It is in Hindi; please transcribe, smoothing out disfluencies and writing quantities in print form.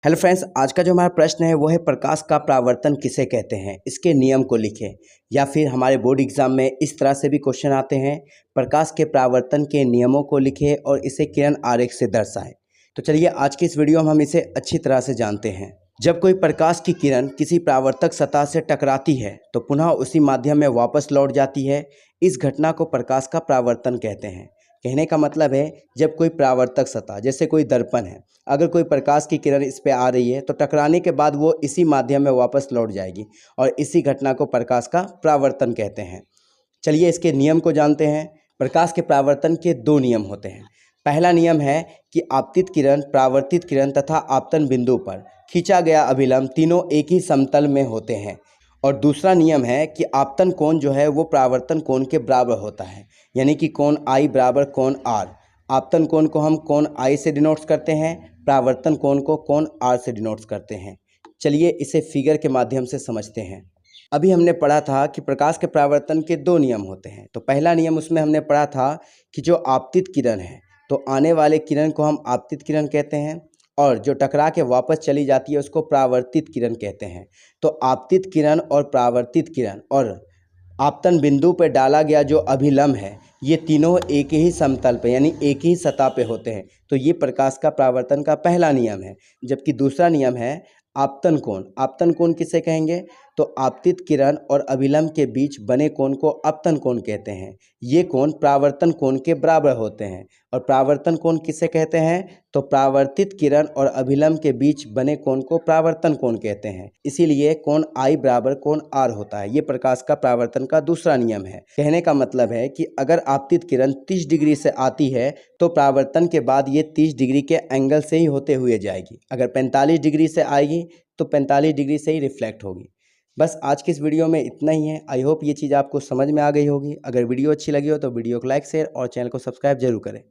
हेलो फ्रेंड्स, आज का जो हमारा प्रश्न है वो है प्रकाश का परावर्तन किसे कहते हैं, इसके नियम को लिखें। या फिर हमारे बोर्ड एग्जाम में इस तरह से भी क्वेश्चन आते हैं, प्रकाश के परावर्तन के नियमों को लिखें और इसे किरण आरेख से दर्शाएं। तो चलिए आज की इस वीडियो में हम इसे अच्छी तरह से जानते हैं। जब कोई प्रकाश की किरण किसी परावर्तक सतह से टकराती है तो पुनः उसी माध्यम में वापस लौट जाती है। इस घटना को प्रकाश का परावर्तन कहते हैं। कहने का मतलब है, जब कोई परावर्तक सतह जैसे कोई दर्पण है, अगर कोई प्रकाश की किरण इस पे आ रही है तो टकराने के बाद वो इसी माध्यम में वापस लौट जाएगी और इसी घटना को प्रकाश का परावर्तन कहते हैं। चलिए इसके नियम को जानते हैं। प्रकाश के परावर्तन के दो नियम होते हैं। पहला नियम है कि आपतित किरण, परावर्तित किरण तथा आपतन बिंदु पर खींचा गया अभिलंब तीनों एक ही समतल में होते हैं। और दूसरा नियम है कि आपतन कोण जो है वो परावर्तन कोण के बराबर होता है, यानी कि कोण आई बराबर कोण आर। आपतन कोण को हम कोण आई से डिनोट्स करते हैं, परावर्तन कोण को कोण आर से डिनोट्स करते हैं। चलिए इसे फिगर के माध्यम से समझते हैं। अभी हमने पढ़ा था कि प्रकाश के परावर्तन के दो नियम होते हैं। तो पहला नियम उसमें हमने पढ़ा था कि जो आपतित किरण है तो आने वाले किरण को हम आपतित किरण कहते हैं और जो टकरा के वापस चली जाती है उसको परावर्तित किरण कहते हैं। तो आपतित किरण और परावर्तित किरण और आपतन बिंदु पर डाला गया जो अभिलंब है, ये तीनों एक ही समतल पे यानी एक ही सतह पे होते हैं। तो ये प्रकाश का परावर्तन का पहला नियम है। जबकि दूसरा नियम है आपतन कोण। आपतन कोण किसे कहेंगे? तो आपतित किरण और अभिलंब के बीच बने कोण को आपतन कोण कहते हैं। ये कोण परावर्तन कोण के बराबर होते हैं। और परावर्तन कोण किसे कहते हैं? तो परावर्तित किरण और अभिलंब के बीच बने कोण को परावर्तन कोण कहते हैं। इसीलिए कोण आई बराबर कोण आर होता है। ये प्रकाश का परावर्तन का दूसरा नियम है। कहने का मतलब है कि अगर आपतित किरण 30 डिग्री से आती है तो परावर्तन के बाद ये 30 डिग्री के एंगल से ही होते हुए जाएगी। अगर 45 डिग्री से आएगी तो 45 डिग्री से ही रिफ्लेक्ट होगी। बस आज की इस वीडियो में इतना ही है। आई होप ये चीज़ आपको समझ में आ गई होगी। अगर वीडियो अच्छी लगी हो तो वीडियो को लाइक, शेयर और चैनल को सब्सक्राइब जरूर करें।